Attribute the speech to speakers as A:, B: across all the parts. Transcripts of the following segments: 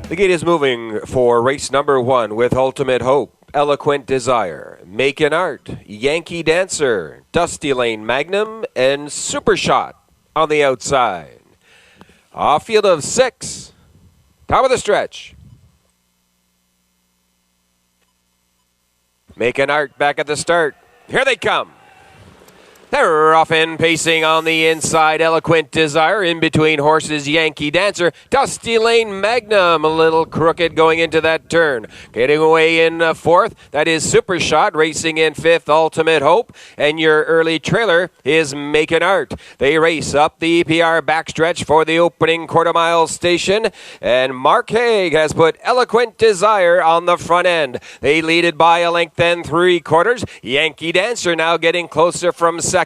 A: The gate is moving for race number 1 with Ultimate Hope, Eloquent Desire, Makin' Art, Yankee Dancer, Dusty Lane Magnum, and Super Shot on the outside. Off field of 6, top of the stretch. Makin' Art back at the start. Here they come. They're off and pacing on the inside. Eloquent Desire in between horses. Yankee Dancer. Dusty Lane Magnum. A little crooked going into that turn. Getting away in fourth. That is Super Shot. Racing in fifth. Ultimate Hope. And your early trailer is Makin' Art. They race up the EPR backstretch for the opening quarter-mile station. And Mark Haig has put Eloquent Desire on the front end. They lead it by a length and 3/4. Yankee Dancer now getting closer from second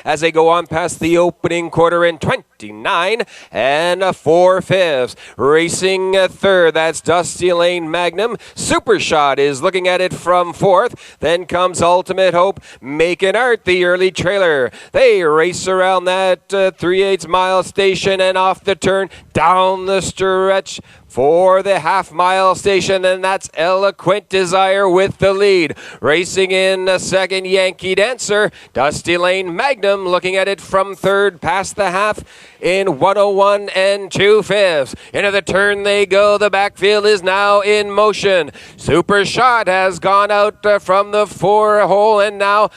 A: as they go on past the opening quarter in 29 and 4/5. Racing third, that's Dusty Lane Magnum. Super Shot is looking at it from fourth. Then comes Ultimate Hope, Makin' Art, the early trailer. They race around that 3/8 mile station and off the turn down the stretch for the half-mile station, and that's Eloquent Desire with the lead. Racing in second, Yankee Dancer. Dusty Lane Magnum looking at it from third past the half in 101 and 2/5. Into the turn they go. The backfield is now in motion. Super Shot has gone out from the 4-hole and now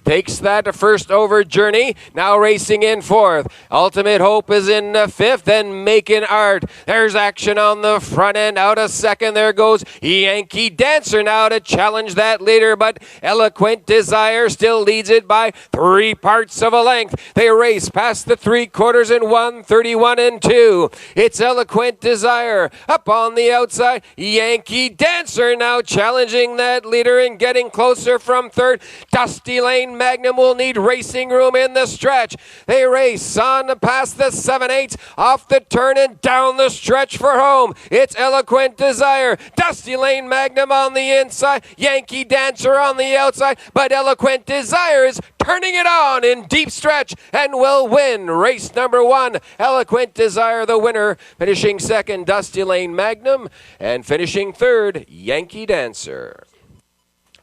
A: takes that first over journey. Now racing in fourth. Ultimate Hope is in fifth and Makin' Art. There's action on the front end. Out a second. There goes Yankee Dancer now to challenge that leader, but Eloquent Desire still leads it by 3/parts of a length. They race past the 3/4 in 1:31 and 2. It's Eloquent Desire up on the outside. Yankee Dancer now challenging that leader and getting closer from third. Dusty Lane Magnum will need racing room in the stretch. They race on past the 7/8 off the turn and down the stretch for home. It's Eloquent Desire. Dusty Lane Magnum on the inside. Yankee Dancer on the outside. But Eloquent Desire is turning it on in deep stretch and will win race number 1. Eloquent Desire the winner. Finishing second, Dusty Lane Magnum. And finishing third, Yankee Dancer.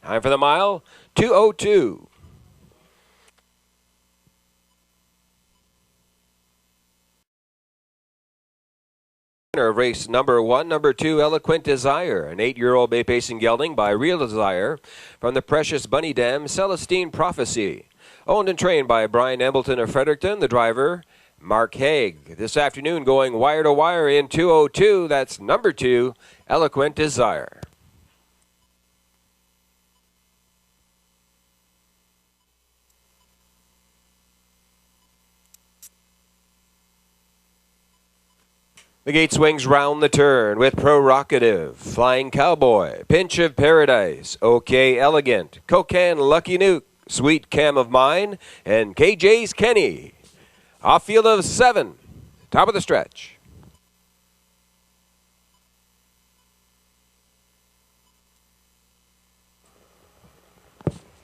A: Time for the mile, 2:02. Race number 1, number 2, Eloquent Desire, an 8-year-old bay pacing gelding by Real Desire from the Precious Bunny Dam, Celestine Prophecy. Owned and trained by Brian Embleton of Fredericton, the driver, Mark Haig. This afternoon going wire to wire in 2:02, that's number 2, Eloquent Desire. The gate swings round the turn with Provocative, Flying Cowboy, Pinch of Paradise, OK Elegant, Cocan Lucky Nuke, Sweet Cam of Mine, and KJ's Kenny. Off field of 7, top of the stretch.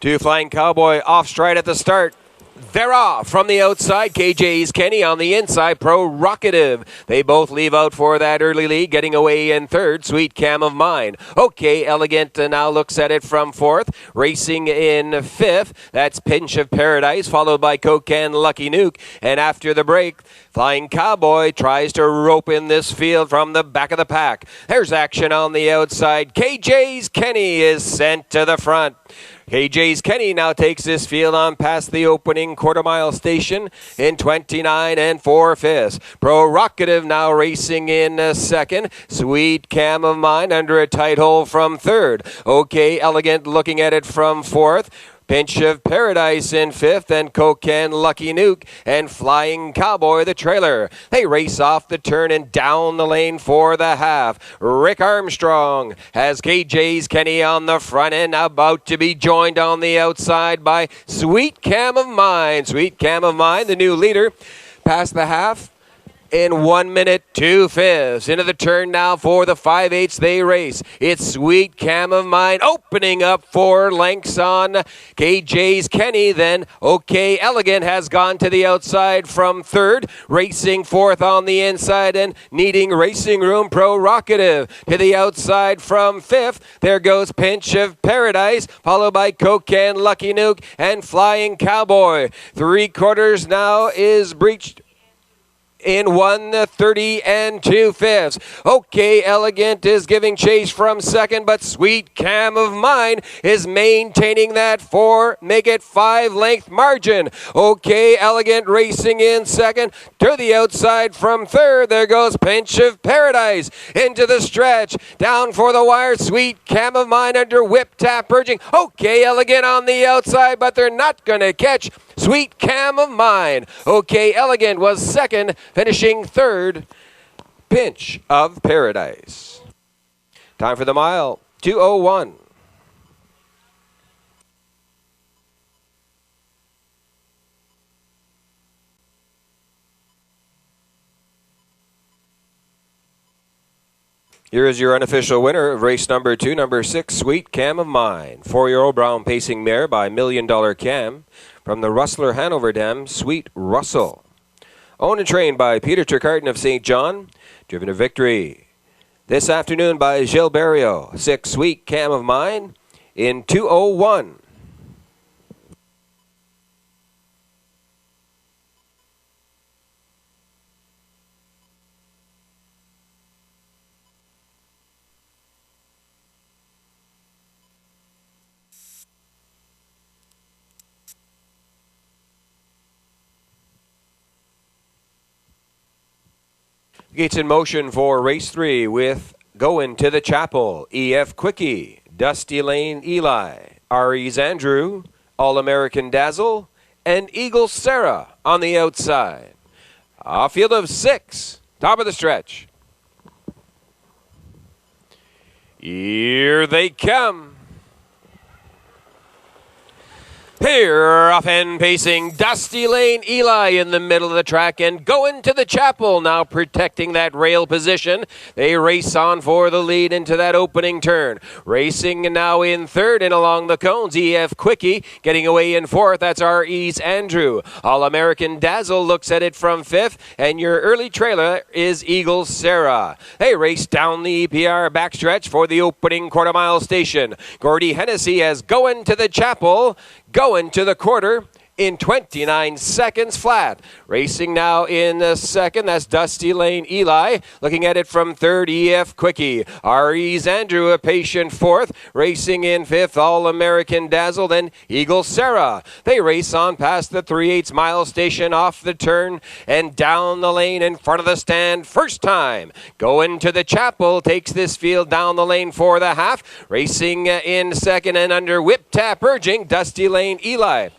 A: Two Flying Cowboy off stride at the start. They're off from the outside. KJ's Kenny on the inside. Provocative. They both leave out for that early lead. Getting away in third. Sweet Cam of Mine. OK Elegant now looks at it from fourth. Racing in fifth. That's Pinch of Paradise, followed by Cocan Lucky Nuke. And after the break, Flying Cowboy tries to rope in this field from the back of the pack. There's action on the outside. KJ's Kenny is sent to the front. KJ's Kenny now takes this field on past the opening quarter-mile station in 29 and 4/5. Provocative now racing in second. Sweet Cam of Mine under a tight hole from third. OK Elegant looking at it from fourth. Pinch of Paradise in fifth, and Cocan Lucky Nuke and Flying Cowboy the trailer. They race off the turn and down the lane for the half. Rick Armstrong has KJ's Kenny on the front end, about to be joined on the outside by Sweet Cam of Mine. Sweet Cam of Mine, the new leader, past the half. in 1 minute, 2/5. Into the turn now for the 5/8 they race. It's Sweet Cam of Mine opening up 4 lengths on KJ's Kenny. Then OK Elegant has gone to the outside from third, racing fourth on the inside and needing racing room. Provocative to the outside from fifth. There goes Pinch of Paradise, followed by Coke and Lucky Nuke and Flying Cowboy. 3/4 now is breached in 1:30 and 2/5. OK Elegant is giving chase from second, but Sweet Cam of Mine is maintaining that 4, make it 5-length margin. OK Elegant racing in second, to the outside from third. There goes Pinch of Paradise into the stretch, down for the wire. Sweet Cam of Mine under whip tap urging. OK Elegant on the outside, but they're not going to catch Sweet Cam of Mine. OK Elegant was second, finishing third, Pinch of Paradise. Time for the mile, 2:01. Here is your unofficial winner of race number 2, number 6, Sweet Cam of Mine. 4-year-old brown pacing mare by $1 Million Cam from the Rustler Hanover Dam, Sweet Russell. Owned and trained by Peter Turcarton of St. John. Driven to victory this afternoon by Gilles Barrio. 6, Sweet Cam of Mine in 2:01. Gates in motion for race 3 with Going to the Chapel, EF Quickie, Dusty Lane Eli, Aries Andrew, All-American Dazzle, and Eagle Sarah on the outside. A field of 6, top of the stretch. Here they come. Here, off and pacing, Dusty Lane Eli in the middle of the track and Going to the Chapel, now protecting that rail position. They race on for the lead into that opening turn. Racing now in third and along the cones, EF Quickie getting away in fourth. That's our Ease Andrew. All-American Dazzle looks at it from fifth, and your early trailer is Eagle Sarah. They race down the EPR backstretch for the opening quarter-mile station. Gordy Hennessy has Going to the Chapel, going to the quarter in 29 seconds flat. Racing now in the second, that's Dusty Lane Eli. Looking at it from third, EF Quickie. Aries Andrew, a patient fourth. Racing in fifth, All-American Dazzle, then Eagle Sarah. They race on past the 3/8 mile station, off the turn and down the lane in front of the stand. First time, Going to the Chapel takes this field down the lane for the half. Racing in second and under whip tap urging, Dusty Lane Eli.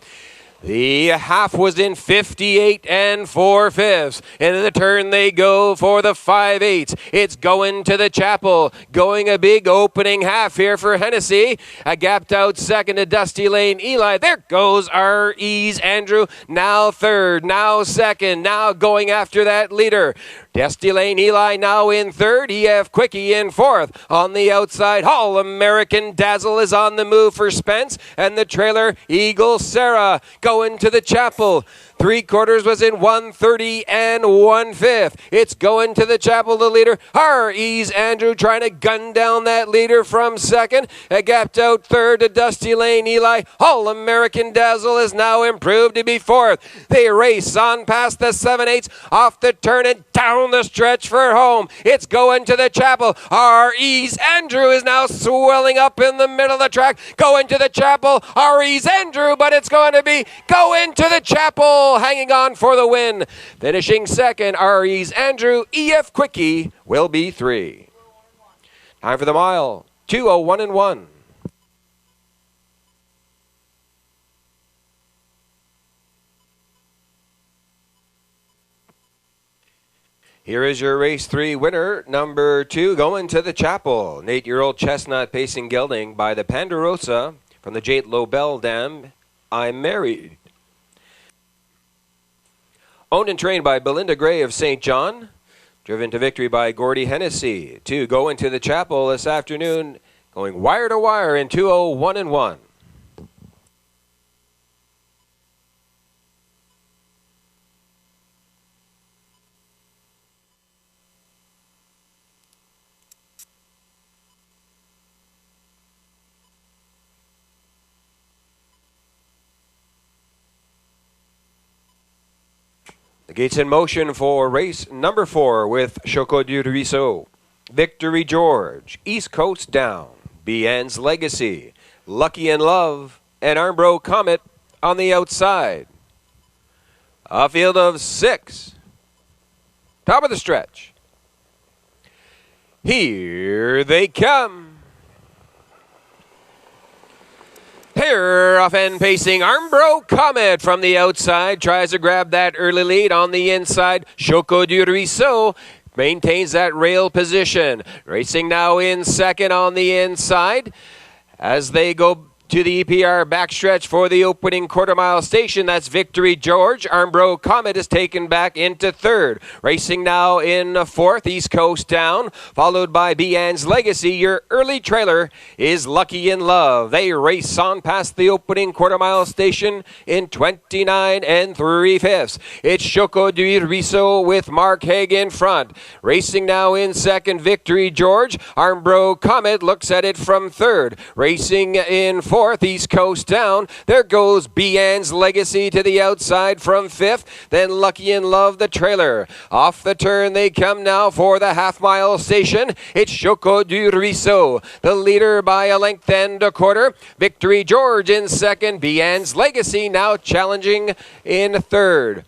A: The half was in 58 and 4/5. Into the turn they go for the 5/8. It's Going to the Chapel. Going a big opening half here for Hennessy. A gapped out second to Dusty Lane Eli. There goes our Ease Andrew. Now third, now second, now going after that leader. Dusty Lane Eli now in third, EF Quickie in fourth. On the outside, All-American Dazzle is on the move for Spence, and the trailer, Eagle Sarah, Going to the Chapel. 3/4 was in 1:30 and 1/5. It's Going to the Chapel, the leader. Our Ease Andrew trying to gun down that leader from second. A gapped out third to Dusty Lane Eli. All-American Dazzle is now improved to be fourth. They race on past the 7/8, off the turn and down the stretch for home. It's Going to the Chapel. Our Ease Andrew is now swelling up in the middle of the track. Going to the Chapel. Our Ease Andrew, but it's going to be Going to the Chapel, hanging on for the win. Finishing second, Aries Andrew. EF Quickie will be 3. Time for the mile, 2:01 and 1. Here is your race 3 winner, number 2, Going to the Chapel. An 8-year-old chestnut pacing gelding by the Ponderosa from the Jate Lobel Dam, I'm Married. Owned and trained by Belinda Gray of St. John. Driven to victory by Gordy Hennessy. To go into the chapel this afternoon, going wire to wire in 2:01 and 1. The gates in motion for race number 4 with Choco du Ruisseau, Victory George, East Coast Down, Bien's Legacy, Lucky in Love, and Armbro Comet on the outside. A field of 6. Top of the stretch. Here they come. Here, off and pacing, Armbro Comet from the outside. Tries to grab that early lead on the inside. Choco du Ruisseau maintains that rail position. Racing now in second on the inside. As they go to the EPR backstretch for the opening quarter-mile station, that's Victory George. Armbro Comet is taken back into third. Racing now in fourth, East Coast Down, followed by Bien's Legacy. Your early trailer is Lucky in Love. They race on past the opening quarter-mile station in 29 3/5. It's Choco du Ruisseau with Mark Haig in front. Racing now in second, Victory George. Armbro Comet looks at it from third. Racing in fourth, East Coast Down. There goes Bien's Legacy to the outside from fifth. Then Lucky in Love, the trailer. Off the turn they come now for the half-mile station. It's Choco du Ruisseau, the leader by a length and a quarter. Victory George in second. Bien's Legacy now challenging in third.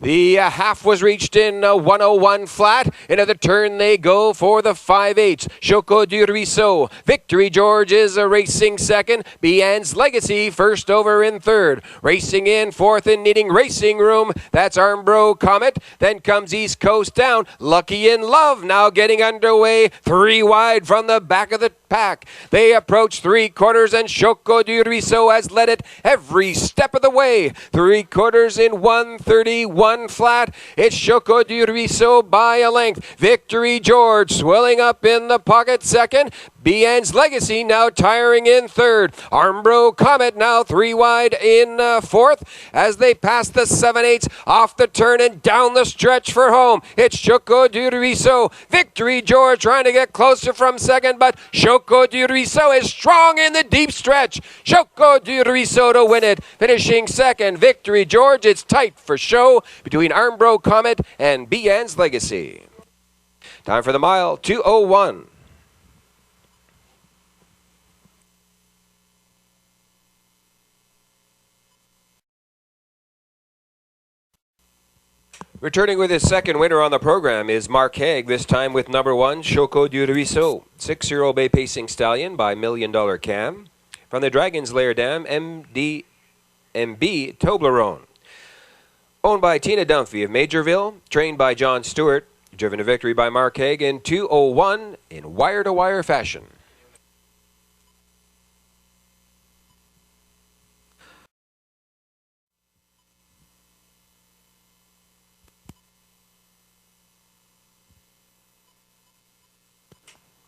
A: The half was reached in 1:01 flat. Into the turn they go for the 5/8. Choco du Ruisseau. Victory George is racing second. Bien's Legacy first over in third. Racing in fourth and needing racing room. That's Armbro Comet. Then comes East Coast Down. Lucky in Love now getting underway. 3 wide from the back of the pack. They approach 3/4 and Choco du Ruisseau has led it every step of the way. 3/4 in 1:31 flat. It's Choco du Ruisseau by a length. Victory George swelling up in the pocket second. Bien's Legacy now tiring in third. Armbro Comet now 3 wide in fourth as they pass the 7/8 off the turn and down the stretch for home. It's Choco du Ruisseau. Victory George trying to get closer from second, but Choco du Ruisseau is strong in the deep stretch. Choco du Ruisseau to win it. Finishing second, Victory George. It's tight for show between Armbro Comet and Bien's Legacy. Time for the mile, 2:01. Returning with his second winner on the program is Mark Haig, this time with number 1, Choco du Ruisseau. 6-year-old bay pacing stallion by $1 Million Cam. From the Dragon's Lair Dam, MDMB Toblerone. Owned by Tina Dunphy of Majorville, trained by John Stewart, driven to victory by Mark Haig in 2:01 in wire-to-wire fashion.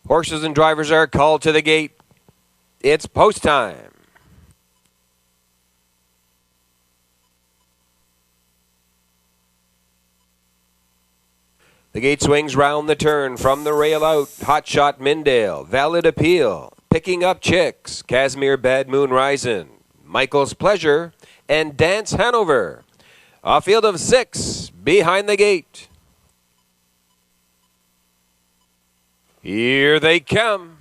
A: Horses and drivers are called to the gate. It's post time. The gate swings round the turn from the rail out. Hot Shot Mindale, Valid Appeal, Picking Up Chicks, Casimir Bad Moon Rising, Michael's Pleasure, and Dance Hanover. A field of 6 behind the gate. Here they come.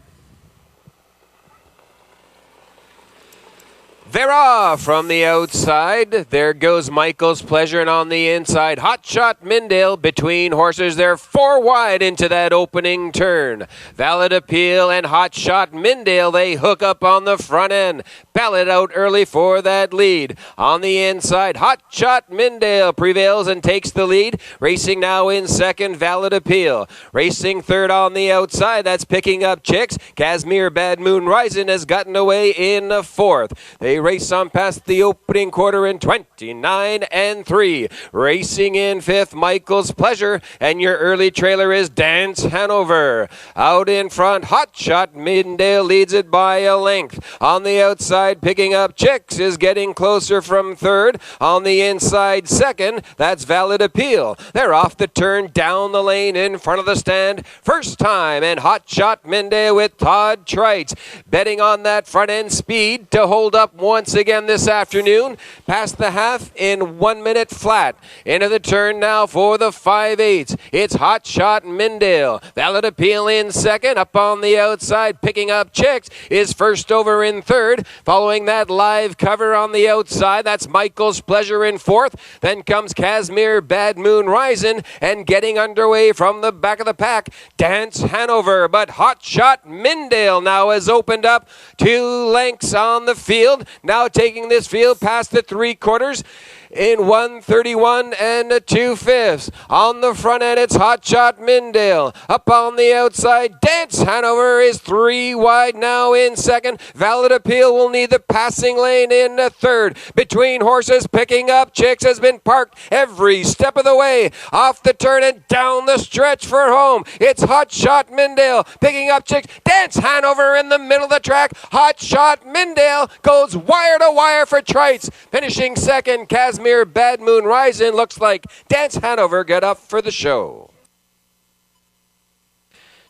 A: They're off from the outside. There goes Michael's Pleasure, and on the inside, Hot Shot Mindale. Between horses, they're 4 wide into that opening turn. Valid Appeal and Hot Shot Mindale, they hook up on the front end. Ballot out early for that lead. On the inside, Hot Shot Mindale prevails and takes the lead. Racing now in second, Valid Appeal. Racing third on the outside, that's Picking Up Chicks. Casimir Bad Moon Rising has gotten away in fourth. They race on past the opening quarter in 29 and 3. Racing in fifth, Michael's Pleasure, and your early trailer is Dance Hanover. Out in front, Hot Shot Mindale leads it by a length. On the outside, picking up Chicks is getting closer from third. On the inside, second, that's Valid Appeal. They're off the turn, down the lane in front of the stand. First time, and Hot Shot Mindale with Todd Trites. Betting on that front end speed to hold up once again this afternoon. Past the half in 1 minute flat. Into the turn now for the 5/8. It's Hot Shot Mindale. Valid Appeal in second. Up on the outside, picking up Chicks, is first over in third. Following that live cover on the outside, that's Michael's Pleasure in fourth. Then comes Casimir Bad Moon Rising, and getting underway from the back of the pack, Dance Hanover. But Hot Shot Mindale now has opened up 2 lengths on the field. Now taking this field past the 3/4 in 1:31 and 2/5. On the front end, it's Hot Shot Mindale. Up on the outside, Dance Hanover is 3 wide now in second. Valid Appeal will need the passing lane in the third. Between horses, picking up Chicks has been parked every step of the way. Off the turn and down the stretch for home. It's Hot Shot Mindale picking up Chicks. Dance Hanover in the middle of the track. Hot Shot Mindale goes wire to wire for Trites. Finishing second, Casimir Bad Moon Rising. Looks like Dance Hanover got up for the show.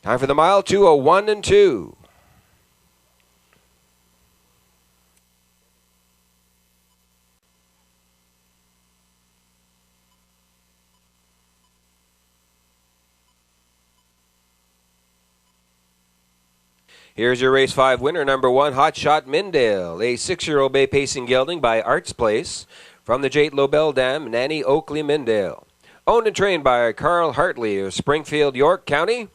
A: Time for the mile, 2:01 and 2. Here's your race 5 winner, number 1, Hot Shot Mindale, a 6-year-old bay pacing gelding by Arts Place from the Jate Lobel Dam, Nanny Oakley Mindale. Owned and trained by Carl Hartley of Springfield, York County.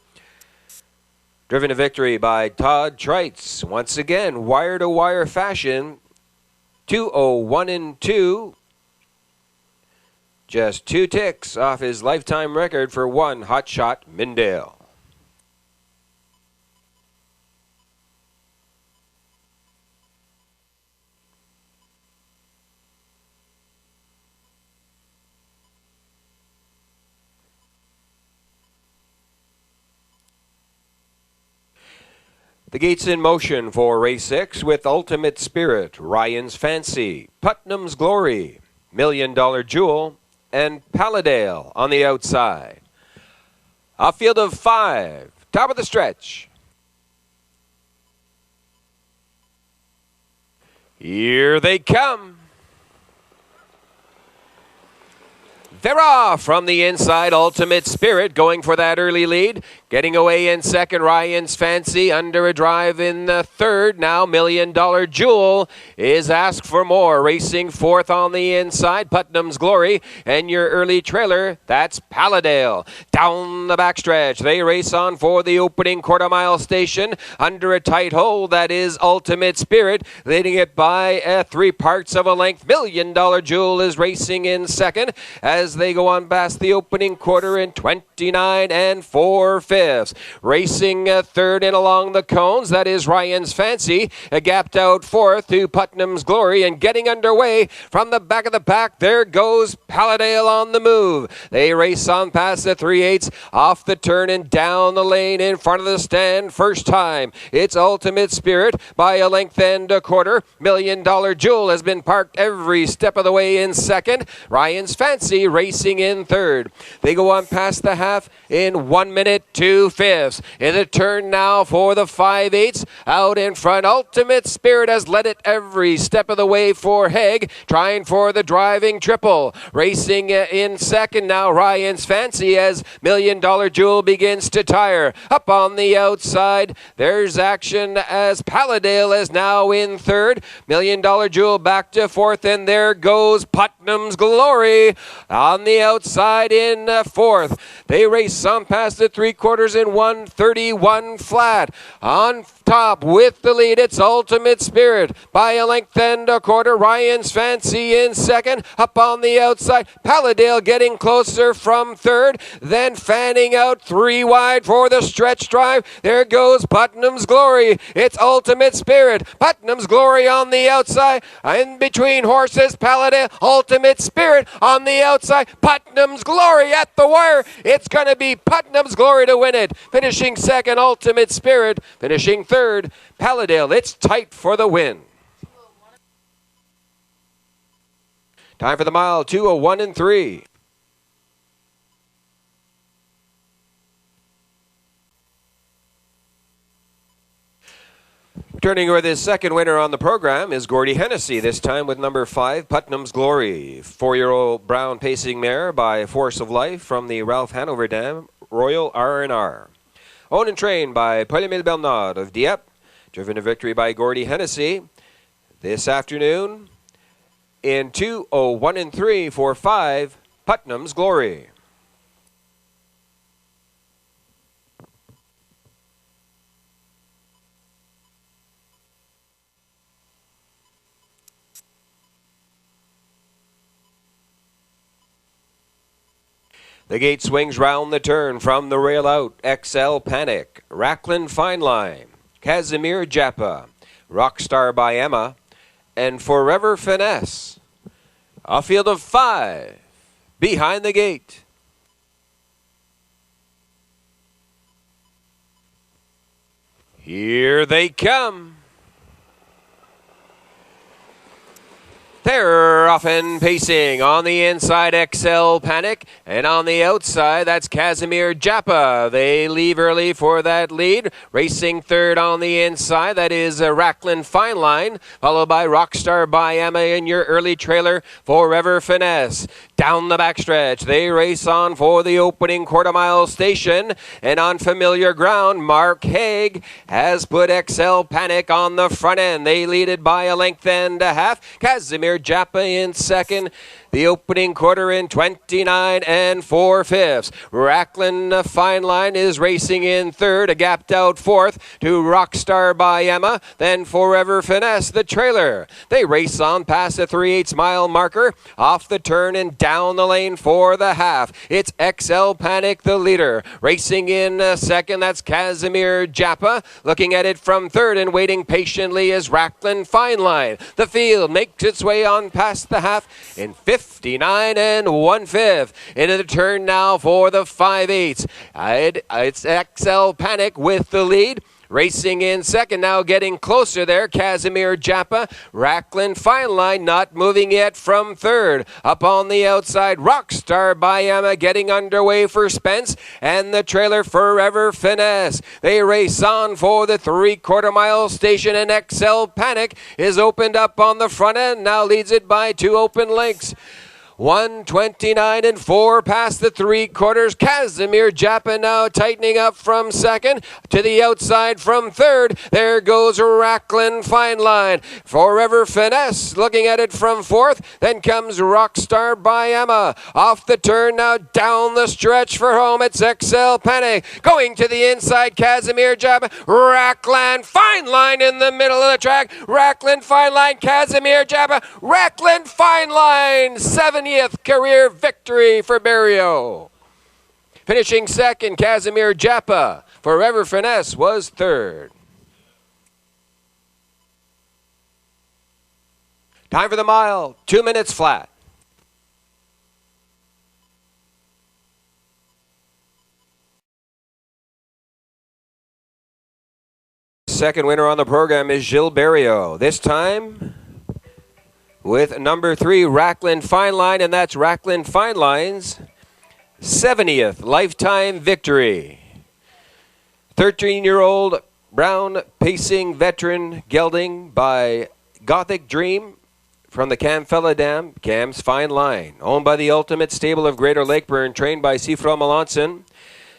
A: Driven to victory by Todd Trites. Once again, wire-to-wire fashion, 2:01 and 2. Just 2 ticks off his lifetime record for 1 Hot Shot Mindale. The gates in motion for race 6 with Ultimate Spirit, Ryan's Fancy, Putnam's Glory, $1 Million Jewel, and Paladale on the outside. A field of 5, top of the stretch. Here they come. They're off from the inside. Ultimate Spirit going for that early lead. Getting away in second, Ryan's Fancy under a drive in the third. Now $1 Million Jewel is asked for more. Racing fourth on the inside, Putnam's Glory. And your early trailer, that's Paladale. Down the backstretch, they race on for the opening quarter-mile station. Under a tight hole, that is Ultimate Spirit. Leading it by 3 parts of a length. $1 Million Jewel is racing in second as they go on past the opening quarter in 29 and 4/5. Racing third and along the cones, that is Ryan's Fancy, gapped out fourth to Putnam's Glory, and getting underway from the back of the pack, there goes Paladale on the move. They race on past the 3/8, off the turn and down the lane in front of the stand. First time, it's Ultimate Spirit by a length and a quarter. $1 Million Jewel has been parked every step of the way in second. Ryan's Fancy racing in third. They go on past the half in 1 minute 2/5. In the turn now for the 5/8. Out in front, Ultimate Spirit has led it every step of the way for Haig, trying for the driving triple. Racing in second now, Ryan's Fancy, as $1 Million Jewel begins to tire. Up on the outside, there's action as Paladale is now in third. $1 Million Jewel back to fourth, and there goes Putnam's Glory. On the outside in fourth. They race on past the 3/4 in 1:31 flat. On top with the lead, it's Ultimate Spirit by a length and a quarter. Ryan's Fancy in second. Up on the outside, Paladale getting closer from third. Then fanning out 3 wide for the stretch drive. There goes Putnam's Glory. It's Ultimate Spirit. Putnam's Glory on the outside. In between horses, Paladale, Ultimate Spirit on the outside. Putnam's Glory at the wire. It's going to be Putnam's Glory to win it. Finishing second, Ultimate Spirit. Finishing third, Paladale. It's tight for the win. Time for the mile, 2:01 and 3. Turning with his second winner on the program is Gordy Hennessy, this time with number 5, Putnam's Glory. 4-year-old brown pacing mare by Force of Life from the Ralph Hanover Dam Royal R&R. Owned and trained by Paul-Émile Bernard of Dieppe. Driven to victory by Gordy Hennessy this afternoon in 2:01 and 3 for 5, Putnam's Glory. The gate swings round the turn from the rail out. XL Panic, Racklin Fine Line, Casimir Japa, Rockstar by Emma, and Forever Finesse. A field of 5 behind the gate. Here they come. They're off and pacing. On the inside, XL Panic. And on the outside, that's Casimir Japa. They leave early for that lead. Racing third on the inside, that is Racklin Fine Line. Followed by Rockstar by Emma in your early trailer, Forever Finesse. Down the backstretch, they race on for the opening quarter-mile station. And on familiar ground, Mark Haig has put XL Panic on the front end. They lead it by a length and a half. Casimir Japa in second. The opening quarter in 29 and 4/5. Racklin Fine Line is racing in third, a gapped out fourth to Rockstar by Emma, then Forever Finesse, the trailer. They race on past the 3/8 mile marker, off the turn and down the lane for the half. It's XL Panic, the leader. Racing in second, that's Casimir Japa. Looking at it from third and waiting patiently is Racklin Fine Line. The field makes its way on past the half in 59 and 1/5. Into the turn now for the 5/8. It's XL Panic with the lead. Racing in second, now getting closer there, Casimir Japa. Racklin Fine Line not moving yet from third. Up on the outside, Rockstar by Emma getting underway for Spence. And the trailer Forever Finesse. They race on for the 3/4 mile station, and XL Panic is opened up on the front end. Now leads it by 2 open lengths. 1:29 and 4 past the 3/4. Casimir Japa now tightening up from second to the outside from third. There goes Racklin Fine Line. Forever Finesse looking at it from fourth. Then comes Rockstar by Emma. Off the turn now down the stretch for home. It's XL Panic. Going to the inside, Casimir Japa. Racklin Fine Line in the middle of the track. Racklin Fine Line, Casimir Japa. Racklin Fine Line, 70th career victory for Berrio. Finishing second, Casimir Japa. Forever Finesse was third. Time for the mile, 2 minutes flat. Second winner on the program is Gilles Berrio. This time with number 3, Racklin Fine Line, and that's Racklin Fine Line's 70th lifetime victory. 13-year-old brown pacing veteran gelding by Gothic Dream from the Camfella Dam, Cam's Fine Line. Owned by the Ultimate Stable of Greater Lakeburn, trained by Sifro Melanson.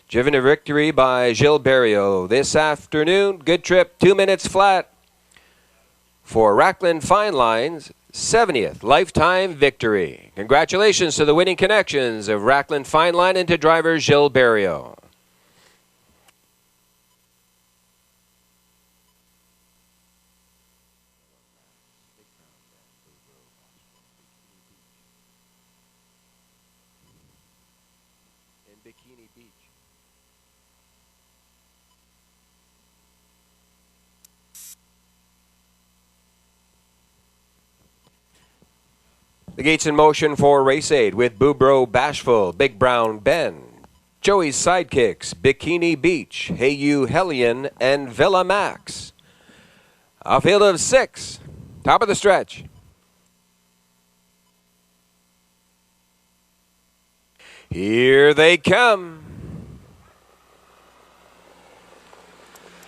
A: Driven to victory by Gilles Berrio. This afternoon, good trip, 2 minutes flat for Racklin Fine Line's 70th lifetime victory. Congratulations to the winning connections of Rackland Fine Line and to driver Gilles Barrio. Bikini Beach. The gates in motion for Race 8 with Boobro Bashful, Big Brown Ben, Joey's Sidekicks, Bikini Beach, Hey You Hellion, and Villa Max. A field of 6, top of the stretch. Here they come.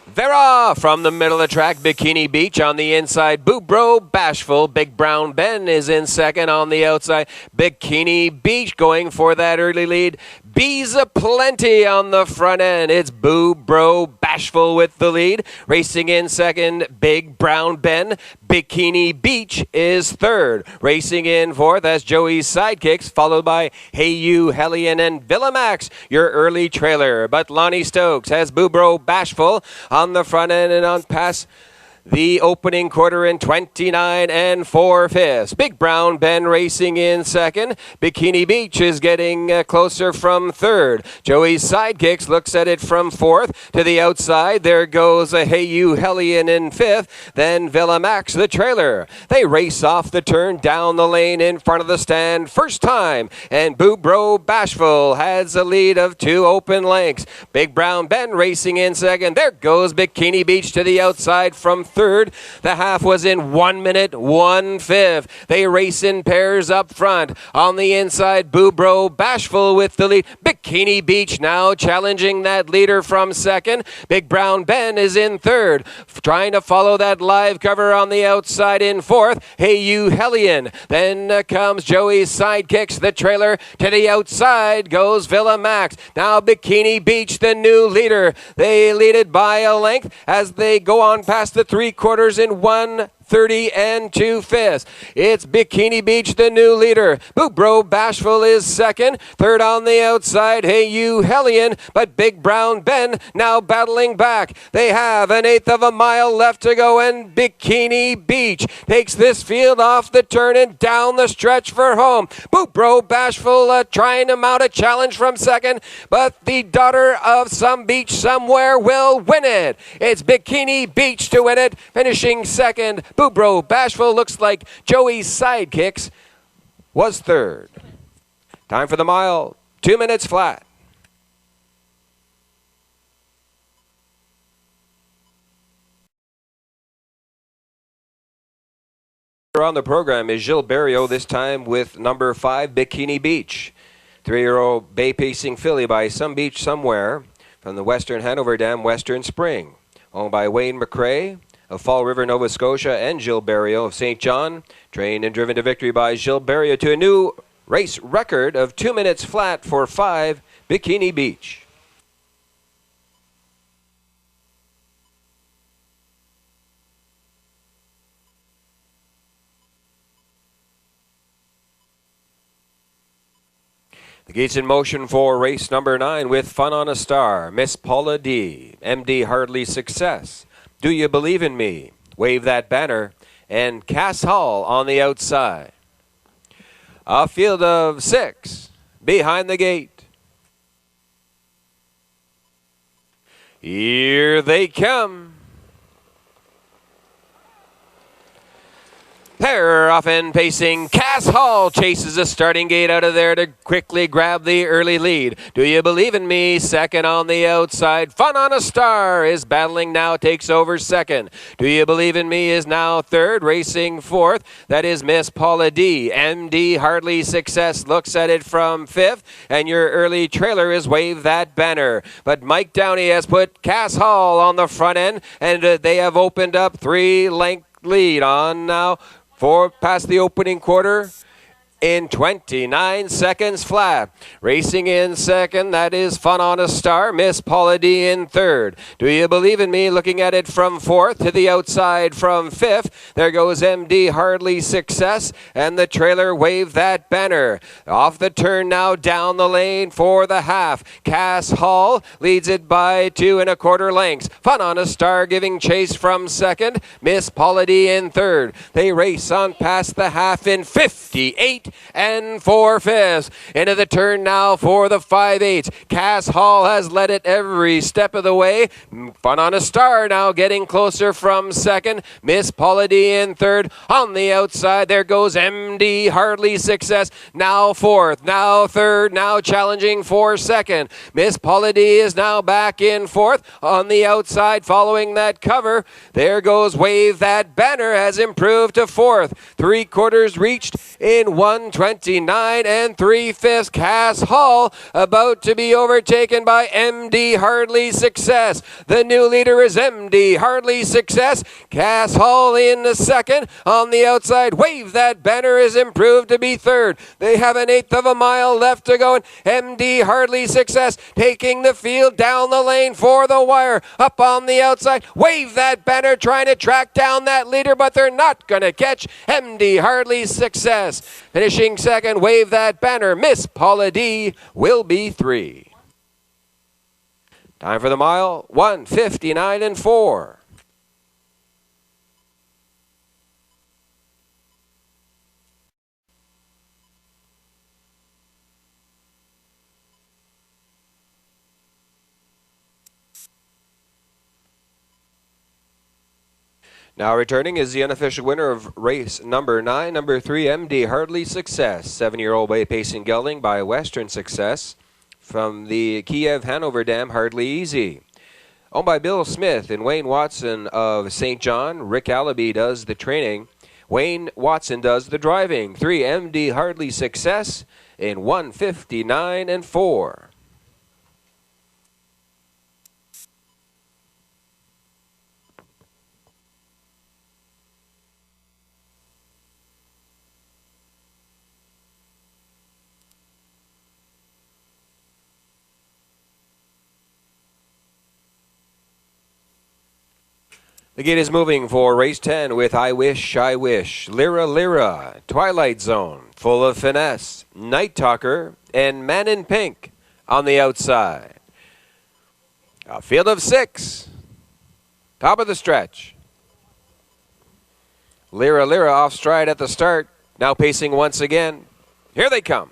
A: Vera from the middle of the track, Bikini Beach on the inside. Boobro Bashful, Big Brown Ben is in second on the outside. Bikini Beach going for that early lead. Bees aplenty on the front end. It's Boobro Bashful with the lead. Racing in second, Big Brown Ben. Bikini Beach is third. Racing in fourth, that's Joey's Sidekicks, followed by Hey You Hellion and Villa Max, your early trailer. But Lonnie Stokes has Boobro Bashful on the front end and on past the opening quarter in 29 and 4/5. Big Brown Ben racing in second. Bikini Beach is getting closer from third. Joey's Sidekicks looks at it from fourth to the outside. There goes a Hey You Hellion in fifth. Then Villa Max, the trailer. They race off the turn down the lane in front of the stand first time. And Boobro Bashful has a lead of 2 open lengths. Big Brown Ben racing in second. There goes Bikini Beach to the outside from third. The half was in 1 minute, 1/5. They race in pairs up front. On the inside, Boobro Bashful with the lead. Bikini Beach now challenging that leader from second. Big Brown Ben is in third. Trying to follow that live cover on the outside in fourth. Hey You Hellion. Then comes Joey's Sidekicks, the trailer. To the outside goes Villa Max. Now Bikini Beach, the new leader. They lead it by a length as they go on past the 3/4 in 1:30 and 2/5. It's Bikini Beach, the new leader. Boobro Bashful is second. Third on the outside, Hey You Hellion. But Big Brown Ben now battling back. They have 1/8 of a mile left to go, and Bikini Beach takes this field off the turn and down the stretch for home. Boobro Bashful trying to mount a challenge from second, but the daughter of some beach somewhere will win it. It's Bikini Beach to win it, finishing second. Boobro Bashful looks like Joey's Sidekicks was third. Time for the mile, 2 minutes flat. On the program is Gilles Barrio, this time with number 5, Bikini Beach. 3-year-old bay pacing filly by Some Beach Somewhere from the Western Hanover Dam, Western Spring. Owned by Wayne McRae of Fall River, Nova Scotia, and Gilles Barrio of St. John. Trained and driven to victory by Gilles Barrio to a new race record of 2 minutes flat for 5, Bikini Beach. The gates in motion for race number 9 with Fun on a Star, Miss Paula D, MD Hardly Success, Do You Believe in Me, Wave That Banner, and Cass Hall on the outside. A field of 6 behind the gate. Here they come. They're off and pacing. Cass Hall chases a starting gate out of there to quickly grab the early lead. Do You Believe in Me, second on the outside. Fun on a Star is battling now, takes over second. Do You Believe in Me is now third, racing fourth. That is Miss Paula D. MD Hardly Success looks at it from fifth. And your early trailer is Wave That Banner. But Mike Downey has put Cass Hall on the front end, and they have opened up 3-length lead on now. 4 past the opening quarter in 29 seconds flat. Racing in second, that is Fun on a Star. Miss Paula D in third. Do You Believe in Me? Looking at it from fourth to the outside from fifth. There goes MD Hardly Success, and the trailer Wave That Banner. Off the turn now, down the lane for the half. Cass Hall leads it by 2 1/4 lengths. Fun on a Star giving chase from second. Miss Paula D in third. They race on past the half in 58 4/5. Into the turn now for the 5/8. Cass Hall has led it every step of the way. Fun on a Star now getting closer from second. Miss Paula D in third. On the outside, there goes MD Hardly Success. Now fourth, now third, now challenging for second. Miss Paula D is now back in fourth. On the outside, following that cover, there goes Wave That Banner, has improved to fourth. 3/4 reached in 1:29 3/5. Cass Hall about to be overtaken by MD Hardly Success. The new leader is MD Hardly Success. Cass Hall in the second. On the outside, Wave That Banner is improved to be third. They have an 1/8 of a mile left to go, and MD Hardly Success taking the field down the lane for the wire. Up on the outside, Wave That Banner trying to track down that leader, but they're not going to catch MD Hardly Success. Finishing second, Wave That Banner. Miss Paula D will be 3. Time for the mile, 1:59 4. Now returning is the unofficial winner of race number 9, number 3, MD Hardly Success. 7-year-old way pacing gelding by Western Success from the Kiev Hanover Dam, Hardly Easy. Owned by Bill Smith and Wayne Watson of St. John. Rick Allaby does the training. Wayne Watson does the driving. 3, MD Hardly Success in 1:59 4. The gate is moving for race 10 with I Wish, I Wish, Lyra Lyra, Twilight Zone, Full of Finesse, Night Talker, and Man in Pink on the outside. A field of 6. Top of the stretch. Lyra Lyra off stride at the start, now pacing once again. Here they come.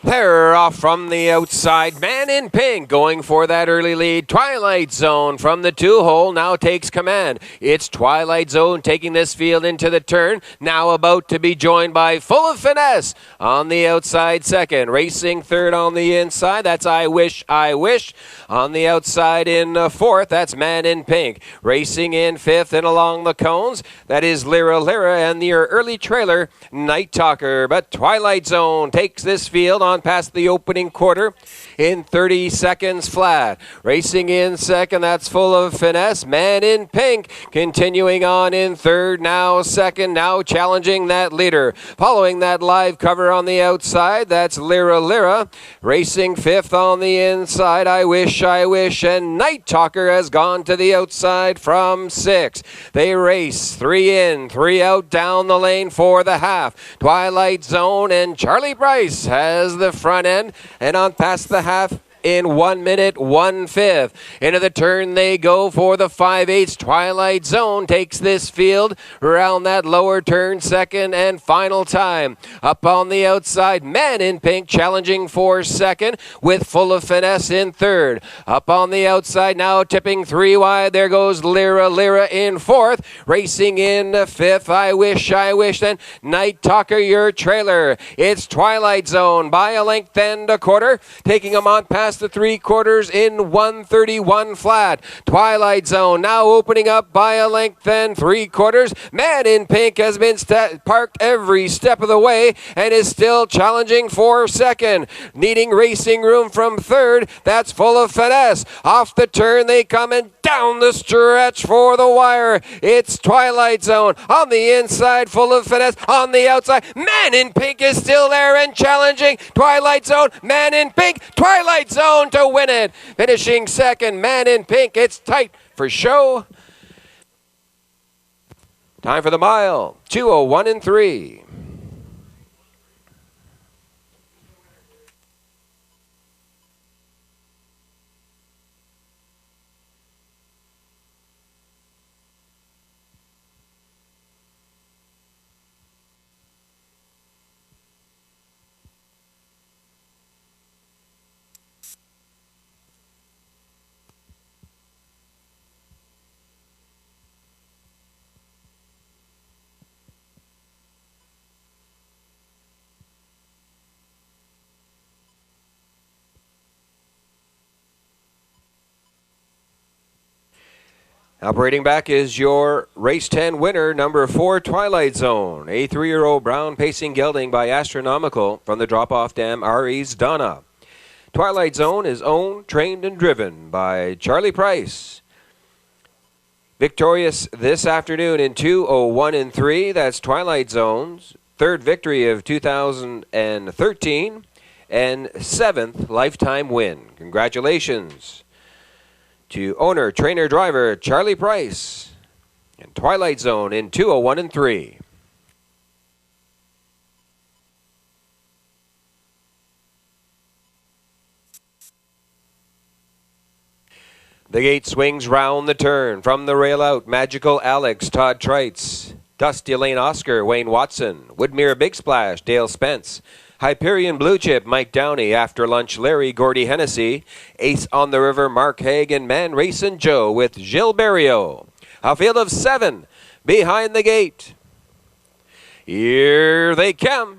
A: They're off from the outside. Man in Pink going for that early lead. Twilight Zone from the 2-hole now takes command. It's Twilight Zone taking this field into the turn. Now about to be joined by Full of Finesse on the outside second. Racing third on the inside. That's I Wish, I Wish. On the outside in fourth, that's Man in Pink. Racing in fifth and along the cones, that is Lyra Lyra and your early trailer, Night Talker. But Twilight Zone takes this field on past the opening quarter in 30 seconds flat. Racing in second, that's Full of Finesse. Man in Pink continuing on in third, now second, now challenging that leader. Following that live cover on the outside, that's Lyra Lyra. Racing fifth on the inside, I Wish, I Wish, and Night Talker has gone to the outside from 6. They race 3 in, 3 out down the lane for the half. Twilight Zone and Charlie Bryce has the front end, and on past the half in 1 minute, 1/5. Into the turn they go for the 5/8. Twilight Zone takes this field around that lower turn, second and final time. Up on the outside, Man in Pink challenging for second with Full of Finesse in third. Up on the outside now, tipping 3 wide. There goes Lyra Lyra in fourth. Racing in fifth, I Wish, I Wish. Then Night Talker, your trailer. It's Twilight Zone by a length and a quarter, taking them on past past the 3/4 in 1:31 flat. Twilight Zone now opening up by a length and 3/4. Man in Pink has been parked every step of the way and is still challenging for second. Needing racing room from third. That's Full of Finesse. Off the turn they come and down the stretch for the wire. It's Twilight Zone on the inside, Full of Finesse on the outside. Man in Pink is still there and challenging. Twilight Zone, Man in Pink, Twilight Zone to win it. Finishing second, Man in Pink. It's tight for show. Time for the mile, 2:01 and 3. Operating back is your race 10 winner, number 4, Twilight Zone. A 3-year-old brown pacing gelding by Astronomical from the drop-off dam RE's Donna. Twilight Zone is owned, trained, and driven by Charlie Price. Victorious this afternoon in 2:01 and 3. That's Twilight Zone's third victory of 2013 and 7th lifetime win. Congratulations to owner, trainer, driver Charlie Price and Twilight Zone in 2:01 and 3. The gate swings round the turn. From the rail out, Magical Alex, Todd Trites, Dusty Lane Oscar, Wayne Watson, Woodmere Big Splash, Dale Spence, Hyperion Blue Chip, Mike Downey, After Lunch Larry, Gordy Hennessy, Ace on the River, Mark Haig, and Man Racing Joe with Gilles Barrio. A field of 7 behind the gate. Here they come.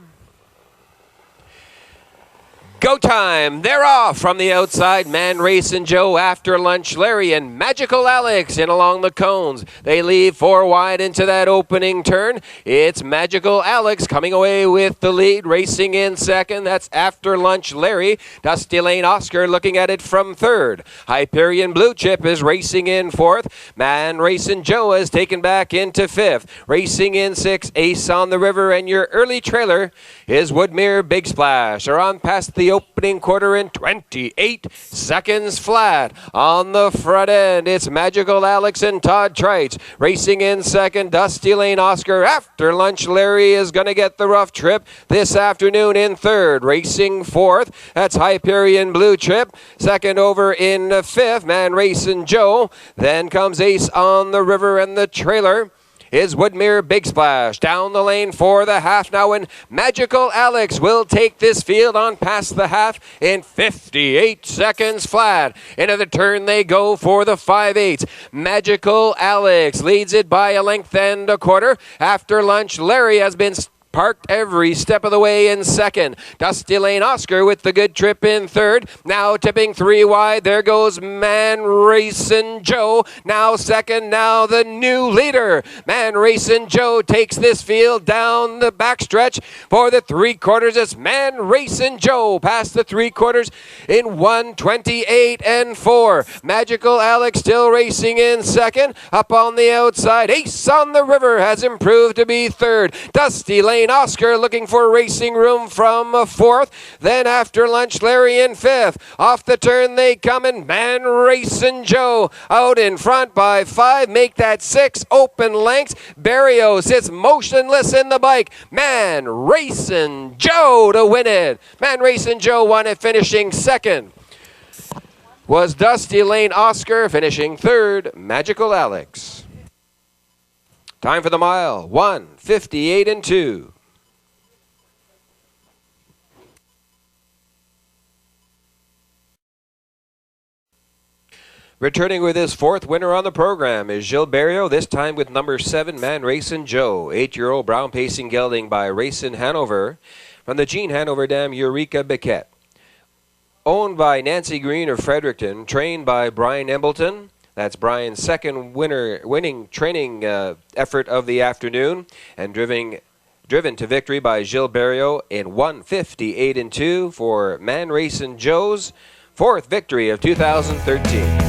A: Go time. They're off from the outside. Man Racing Joe, After Lunch Larry, and Magical Alex in along the cones. They leave 4 wide into that opening turn. It's Magical Alex coming away with the lead. Racing in second. That's After Lunch Larry. Dusty Lane Oscar looking at it from third. Hyperion Blue Chip is racing in fourth. Man Racing Joe is taken back into fifth. Racing in sixth. Ace on the River, and your early trailer is Woodmere Big Splash. Are on past the opening quarter in 28 seconds flat. On the front end, it's Magical Alex and Todd Trites. Racing in second, Dusty Lane Oscar. After Lunch Larry is going to get the rough trip this afternoon in third. Racing fourth, that's Hyperion Blue Chip. Second over in fifth, Man Racing Joe. Then comes Ace on the River, and the trailer is Woodmere Big Splash. Down the lane for the half now, and Magical Alex will take this field on past the half in 58 seconds flat. Into the turn they go for the 5/8. Magical Alex leads it by a length and a quarter. After Lunch Larry has been parked every step of the way in second. Dusty Lane Oscar with the good trip in third. Now tipping 3 wide. There goes Man Racing Joe. Now second. Now the new leader. Man Racing Joe takes this field down the backstretch for the 3/4. It's Man Racing Joe past the 3/4 in 1:28 and 4. Magical Alex still racing in second. Up on the outside, Ace on the River has improved to be third. Dusty Lane Oscar looking for racing room from fourth. Then After Lunch Larry in fifth. Off the turn they come, and Man Racing Joe out in front by 5. Make that 6 open lengths. Barrio sits motionless in the bike. Man Racing Joe to win it. Man Racing Joe won it, finishing second was Dusty Lane Oscar, finishing third, Magical Alex. Time for the mile, 1:58 and 2. Returning with his 4th winner on the program is Gilles Barrio, this time with number 7, Man Racing Joe. 8-year-old brown pacing gelding by Racing Hanover from the Jean Hanover Dam Eureka Biquette. Owned by Nancy Green of Fredericton, trained by Brian Embleton. That's Brian's second winning training effort of the afternoon, and driven to victory by Gilles Barrio in 1:58.2 for Man Racing Joe's fourth victory of 2013.